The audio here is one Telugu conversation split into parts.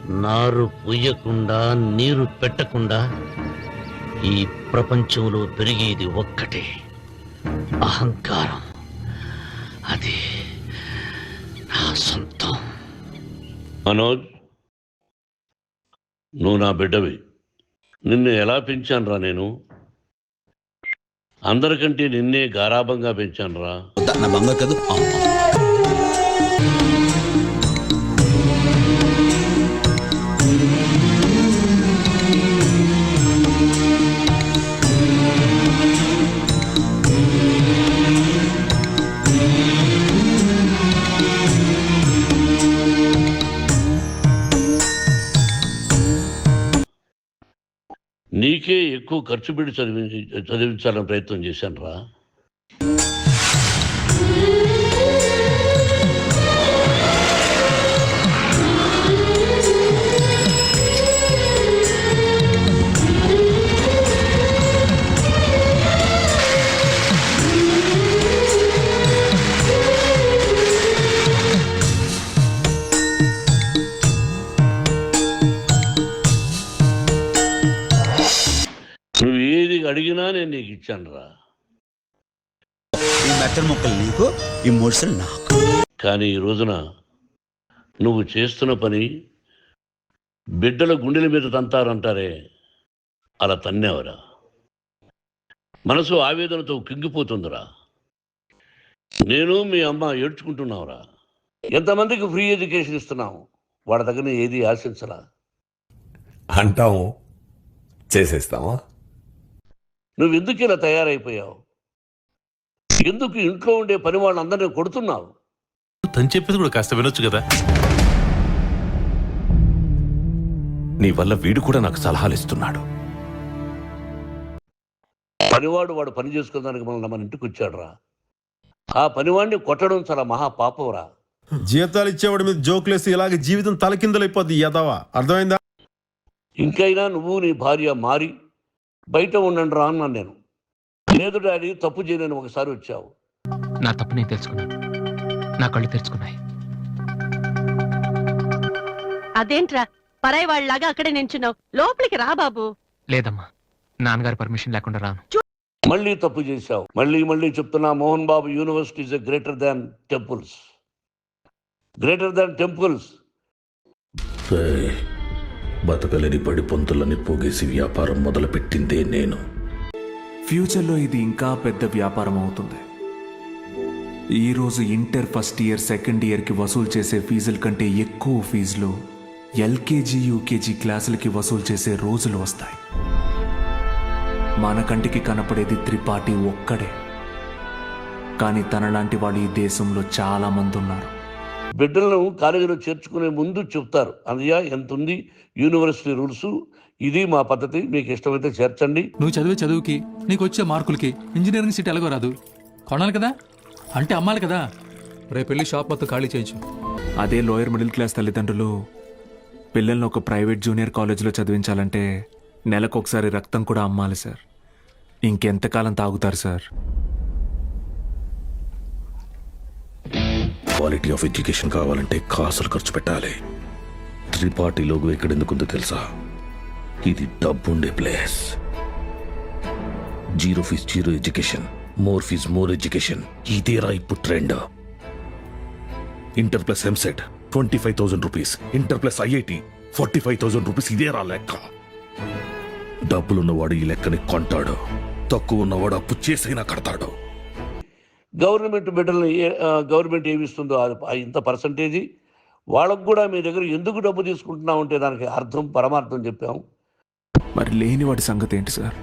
నారు పుయ్యకుండా నీరు పెట్టకుండా ఈ ప్రపంచంలో పెరిగేది ఒక్కటే, అహంకారం. అది నా సొంతం. మనోజ్, నువ్వు నా బిడ్డవి. నిన్ను ఎలా పెంచానురా నేను? అందరికంటే నిన్నే గారాభంగా పెంచానురా. నా బంగారు కదా. నీకే ఎక్కువ ఖర్చు పెట్టి చదివించాలని ప్రయత్నం చేశాను రా. నువ్వు ఏది అడిగినా నేను నీకు ఇచ్చాను రా. ఈ మెత్తడి మొక్కలు నీకు, ఈ మూడుసలు నాకు. కానీ ఈ రోజున నువ్వు చేస్తున్న పని బిడ్డల గుండెల మీద తంతారంటారే, అలా తన్నేవరా. మనసు ఆవేదనతో కింగిపోతుందిరా. నేను మీ అమ్మ ఏడ్చుకుంటున్నావురా. ఎంతమందికి ఫ్రీ ఎడ్యుకేషన్ ఇస్తున్నావు, వాడి దగ్గర ఏది ఆశించరా. అంటాము, చేసేస్తామా? నువ్వు ఎందుకు ఇలా తయారైపోయావు? ఎందుకు ఇంట్లో ఉండే పని వాళ్ళందరినీ కొడుతున్నావు? తను చెప్పేది కూడా కాస్త వినొచ్చు కదా. నీ వల్ల వీడు కూడా నాకు సలహాలు ఇస్తున్నాడు. పనివాడు వాడు పని చేసుకోవడానికి మన ఇంటికి వచ్చాడు రా. ఆ పనివాడిని కొట్టడం చాలా మహా పాపంరా. జీతాలు ఇచ్చేవాడి మీద జోకులేసి ఇలాగే జీవితం తలకిందులైపోద్ది యదవా. అర్థమైందా? ఇంకైనా నువ్వు నీ భార్య మారి బయట ఉండండి రా అన్నాను నేను. లేదు డాడీ, తప్పు చేయలేని ఒకసారి వచ్చావు. నా తప్పు నేను తెలుసుకున్నాను. నా కళ్ళు తెరుచుకున్నాయి. అదేంట్రా పరాయి వాళ్ళలాగా అక్కడే నించున్నావు? లోపలికి రా బాబు. లేదమ్మా, నాన్నగారి పర్మిషన్ లేకుండా రాను. మళ్ళీ తప్పు చేశావు. మళ్ళీ చెప్తున్నా, Mohan Babu university is greater than temples. Greater than temples. బతకలేని పడి పొంతులని పోగేసి వ్యాపారం మొదలుపెట్టిందే నేను. ఫ్యూచర్లో ఇది ఇంకా పెద్ద వ్యాపారం అవుతుంది. ఈరోజు ఇంటర్ ఫస్ట్ ఇయర్ సెకండ్ ఇయర్కి వసూలు చేసే ఫీజుల కంటే ఎక్కువ ఫీజులు ఎల్కేజీ యూకేజీ క్లాసులకి వసూలు చేసే రోజులు వస్తాయి. మన కంటికి కనపడేది త్రిపాఠి ఒక్కడే, కానీ తనలాంటి వాళ్ళు ఈ దేశంలో చాలా మంది ఉన్నారు. బిడ్డలను కాలేజీలో చేర్చుకునే ముందు చెప్తారు, అన్నయ్య ఎంత ఉంది యూనివర్సిటీ రూల్స్, ఇది మా పద్ధతి, మీకు ఇష్టమైతే చేర్చండి. నువ్వు చదివే చదువుకి, నీకు వచ్చే మార్కులకి ఇంజనీరింగ్ సీట్ ఎలాగో రాదు. కొనాలి కదా, అంటే అమ్మాలి కదా. రేపు వెళ్ళి షాప్ మొత్తం ఖాళీ చేయొచ్చు. అదే లోయర్ మిడిల్ క్లాస్ తల్లిదండ్రులు పిల్లల్ని ఒక ప్రైవేట్ జూనియర్ కాలేజీలో చదివించాలంటే నెలకొకసారి రక్తం కూడా అమ్మాలి సార్. ఇంకెంతకాలం తాగుతారు సార్? క్వాలిటీ ఆఫ్ ఎడ్యుకేషన్ కావాలంటే కాసులు ఖర్చు పెట్టాలి. త్రిపాఠి లోగో ఎక్కడెందుకుందో తెలుసా? ఇది డబ్బుండే place. Zero fees zero education, more fees more education, ఇదేరా ఇప్పుడు trend. Inter plus EAMCET 25,000 rupees, inter plus IIT 45,000 rupees, ఇదేరా లెక్క. డబ్బులున్నవాడు ఈ లెక్కని కొంటాడు, తక్కువ ఉన్నవాడు అప్పు చేసైనా కడతాడు. గవర్నమెంట్ బిడ్డల్ని గవర్నమెంట్ ఏమిస్తుందో ఇంత పర్సంటేజీ వాళ్ళకు కూడా మీ దగ్గర ఎందుకు డబ్బు తీసుకుంటున్నావు అంటే దానికి అర్థం పరమార్థం చెప్పాము. మరి లేని వాడి సంగతి ఏంటి సార్?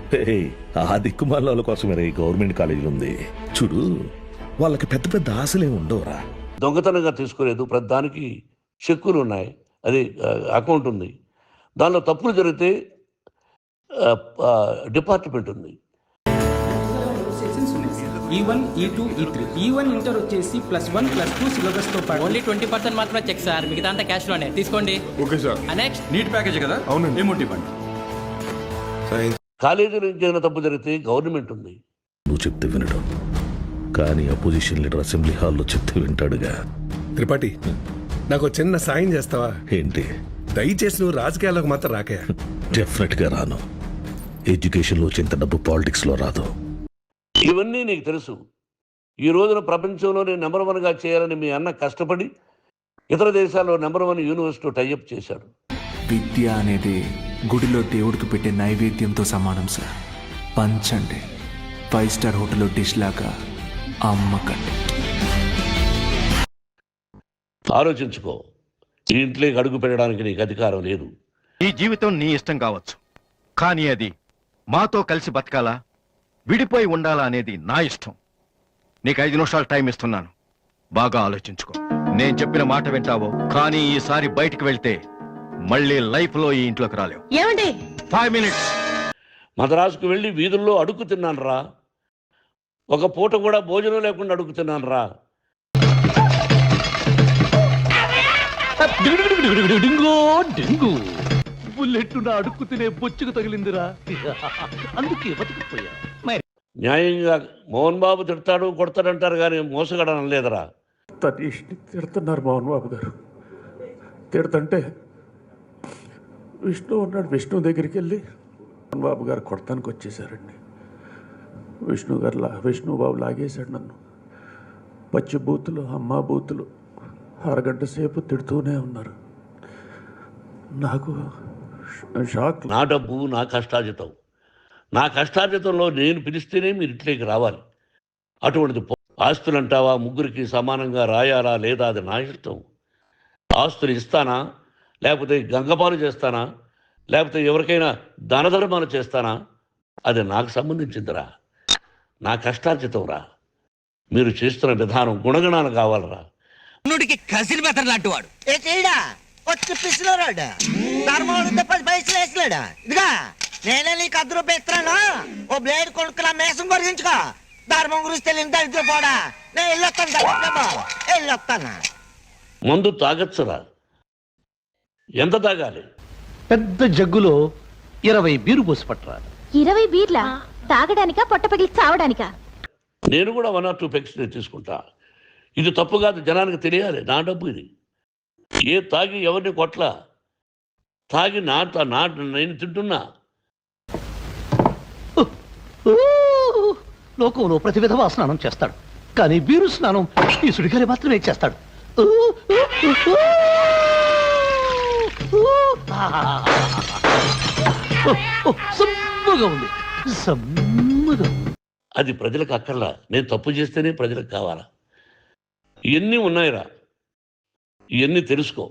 ఆ దిక్కుమాల కోసమే ఈ గవర్నమెంట్ కాలేజీలు ఉంది చూడు. వాళ్ళకి పెద్ద పెద్ద ఆశలే ఉండవురా. దొంగతనంగా తీసుకోలేదు, ప్రతిదానికి చెక్కులు ఉన్నాయి, అది అకౌంట్ ఉంది. దానిలో తప్పులు జరిగితే డిపార్ట్మెంట్ ఉంది. E1, E2, E3. E1 inter వచ్చేసి +1 +2 సిలబస్ తో పాటు ఓన్లీ 20% మాత్రమే చెక్ సార్, మిగతా అంతా క్యాష్ లోనే తీసుకోండి. Okay sir. Next NEET package కదా? అవునండి. ఏమోటి ఇవ్వండి. కాలేజీలో ఏదైనా తప్పు జరిగితే గవర్నమెంట్ ఉంది. నువ్వు చెప్తే వినడం, కానీ అపోజిషన్ లీడర్ అసెంబ్లీ హాల్లో చెప్తే వింటాడుగా. త్రిపాఠి, నాకు చిన్న సాయం చేస్తావా? ఏంటి? దయచేసి నువ్వు రాజకీయాల్లోకి మాత్రం రాకయా. డెఫినెట్ గా రాను. ఎడ్యుకేషన్ లో ఇంత డబ్బు పాలిటిక్స్ లో రాదు. ఇవన్నీ నీకు తెలుసు. ఈ రోజున ప్రపంచంలోనే నెంబర్ 1గా చేయాలని మీ అన్న కష్టపడి ఇతర దేశాల్లో నెంబర్ 1 యూనివర్సిటీ టైఅప్ చేశాడు. విద్య అనేది గుడిలో దేవుడికి పెట్టే నైవేద్యంతో సమానం సార్. పంచండి, 5 స్టార్ హోటల్లో డిష్ లాగా అమ్మకండి. ఆలోచించుకో. ఈ ఇంట్లోకి అడుగు పెట్టడానికి నీకు అధికారం లేదు. ఈ జీవితం నీ ఇష్టం కావచ్చు, కానీ అది మాతో కలిసి బతకాలా విడిపోయి ఉండాలా అనేది నా ఇష్టం. నీకు 5 నిమిషాలు టైం ఇస్తున్నాను, బాగా ఆలోచించుకో. నేను చెప్పిన మాట వింటావో, కానీ ఈసారి బయటికి వెళ్తే మళ్ళీ లైఫ్ లో ఈ ఇంట్లోకి రాలేవు. ఏమండి 5 మినిట్స్. మద్రాసుకు వెళ్ళి వీధుల్లో అడుగు తిన్నాను రా. ఒక పూట కూడా భోజనం లేకుండా అడుగు తిన్నాను రా. బుల్లెట్ నా అడుక్కు తినే బొచ్చుకు తగిలిందిరా, అందుకే బతికిపోయా. న్యాయంగా మోహన్ బాబు తిడతాడు కొడతాడంటారు కానీ మోసగడం లేదరా. తనీష్ని తిడుతున్నారు మోహన్ బాబు గారు. తిడుతుంటే విష్ణు ఉన్నాడు. విష్ణు దగ్గరికి వెళ్ళి మోహన్ బాబు గారు కొడతానికి వచ్చేసారండి. విష్ణు బాబు లాగేశాడు నన్ను. పచ్చి బూతులు, అమ్మ బూతులు 6 గంట సేపు తిడుతూనే ఉన్నారు. నాకు షాక్. నా డబ్బు నా కష్టార్జితం. నా కష్టార్జితంలో నేను పిలిస్తేనే మీరు ఇంట్లోకి రావాలి. అటువంటిది ఆస్తులు అంటావా, ముగ్గురికి సమానంగా రాయాలా లేదా అది నా ఇష్టం. ఆస్తులు ఇస్తానా, లేకపోతే గంగపాలు చేస్తానా, లేకపోతే ఎవరికైనా దానధర్మాలు చేస్తానా, అది నాకు సంబంధించిందిరా. నా కష్టార్జితం రా. మీరు చేస్తున్న విధానం గుణగణాలు కావాలరా. కసిరి బెత్తర్ లాంటి వాడు వచ్చి పిసిలోరాడు ధర్మం 10 పైసలు వేసలేడా. ఇదిగా నేనే నీకు 10 రూపాయలు ఇస్తున్నాను. ఓ బ్లేడ్ కొనుక్కున్నా మేసం కొరిగించుకో. ధర్మం గురించి తెలియని దరిద్ర పోడా. నేను వెళ్ళొస్తాను. మందు తాగచ్చురా. ఎంత తాగాలి? పెద్ద జగ్గులో 20 బీరు పోసి పట్టరా. 20 బీర్లా? తాగడానికా పొట్ట పగిలి చావడానికా? నేను కూడా 1 or 2 పెగ్స్ తీసుకుంటా. ఇది తప్పు కాదు, జనానికి తెలియాలి. నా డబ్బు ఇది. ఏ తాగి ఎవరిని కొట్లా. తాగి నేను తింటున్నా. లోకంలో ప్రతి విధవా స్నానం చేస్తాడు, కానీ బీరు స్నానం ఈ సుడిగాలి మాత్రమే చేస్తాడు. సమ్మగా ఉంది, సమ్మగా. అది ప్రజలకు అక్కర్లా. నేను తప్పు చేస్తేనే ప్రజలకు కావాలా. ఇవన్నీ ఉన్నాయిరా, ఇవన్నీ తెలుసుకో.